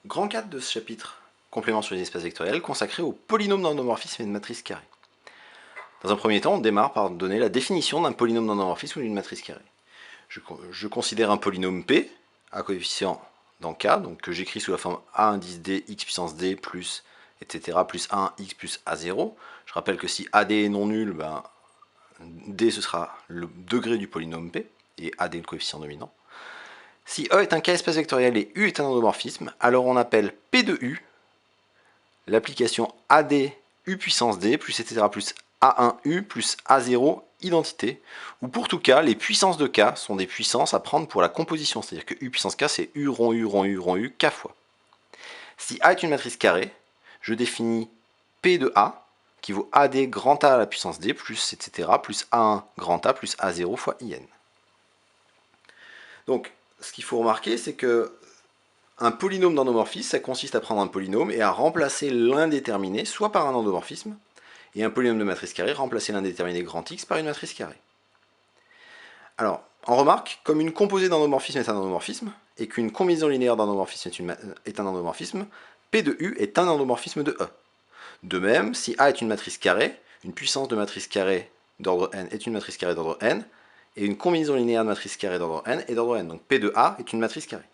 Grand 4 de ce chapitre, complément sur les espaces vectoriels, consacré aux polynômes d'endomorphisme et de matrices carrées. Dans un premier temps, on démarre par donner la définition d'un polynôme d'endomorphisme ou d'une matrice carrée. Je considère un polynôme P, à coefficient dans K, donc que j'écris sous la forme A indice D, x puissance D, plus, etc., plus 1, x plus A0. Je rappelle que si AD est non nul, D ce sera le degré du polynôme P, et AD le coefficient dominant. Si E est un K-espace vectoriel et U est un endomorphisme, alors on appelle P de U l'application AD U puissance D plus etc. plus A1U plus A0 identité, où pour tout cas, les puissances de K sont des puissances à prendre pour la composition, c'est-à-dire que U puissance K c'est U rond U rond U rond U K fois. Si A est une matrice carrée, je définis P de A qui vaut AD grand A à la puissance D plus etc. plus A1 grand A plus A0 fois IN. Donc, ce qu'il faut remarquer, c'est que un polynôme d'endomorphisme, ça consiste à prendre un polynôme et à remplacer l'indéterminé soit par un endomorphisme, et un polynôme de matrice carrée, remplacer l'indéterminé grand X par une matrice carrée. Alors, on remarque, comme une composée d'endomorphisme est un endomorphisme, et qu'une combinaison linéaire d'endomorphisme est un endomorphisme, P de U est un endomorphisme de E. De même, si A est une matrice carrée, une puissance de matrice carrée d'ordre n est une matrice carrée d'ordre n, et une combinaison linéaire de matrice carrée d'ordre n est d'ordre n. Donc P de A est une matrice carrée.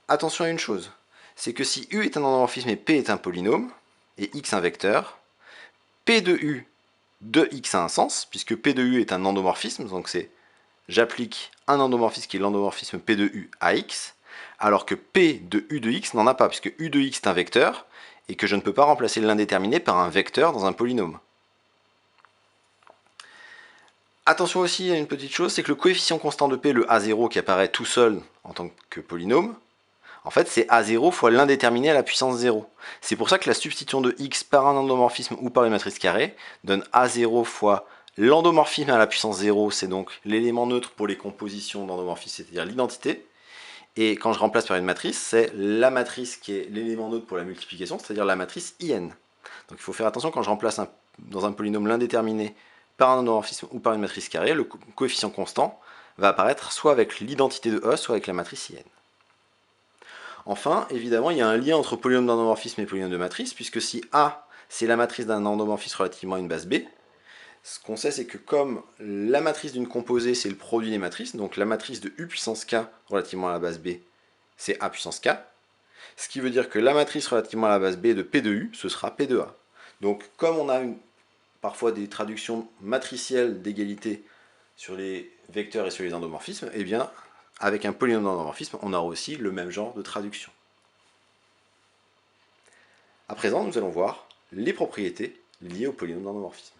Attention à une chose, c'est que si U est un endomorphisme et P est un polynôme, et X un vecteur, P de U de X a un sens, puisque P de U est un endomorphisme, donc c'est j'applique un endomorphisme qui est l'endomorphisme P de U à X, alors que P de U de X n'en a pas, puisque U de X est un vecteur, et que je ne peux pas remplacer l'indéterminé par un vecteur dans un polynôme. Attention aussi à une petite chose, c'est que le coefficient constant de P, le A0 qui apparaît tout seul en tant que polynôme, en fait, c'est A0 fois l'indéterminé à la puissance 0. C'est pour ça que la substitution de X par un endomorphisme ou par une matrice carrée donne A0 fois l'endomorphisme à la puissance 0, c'est donc l'élément neutre pour les compositions d'endomorphisme, c'est-à-dire l'identité. Et quand je remplace par une matrice, c'est la matrice qui est l'élément neutre pour la multiplication, c'est-à-dire la matrice IN. Donc il faut faire attention quand je remplace dans un polynôme l'indéterminé par un endomorphisme ou par une matrice carrée, le coefficient constant va apparaître soit avec l'identité de E, soit avec la matrice IN. Enfin, évidemment, il y a un lien entre polynôme d'endomorphisme et polynôme de matrice, puisque si A, c'est la matrice d'un endomorphisme relativement à une base B, ce qu'on sait, c'est que comme la matrice d'une composée, c'est le produit des matrices, donc la matrice de U puissance K relativement à la base B, c'est A puissance K, ce qui veut dire que la matrice relativement à la base B de P de U, ce sera P de A. Donc comme on a parfois des traductions matricielles d'égalité sur les vecteurs et sur les endomorphismes, eh bien, avec un polynôme d'endomorphisme, on aura aussi le même genre de traduction. À présent, nous allons voir les propriétés liées au polynôme d'endomorphisme.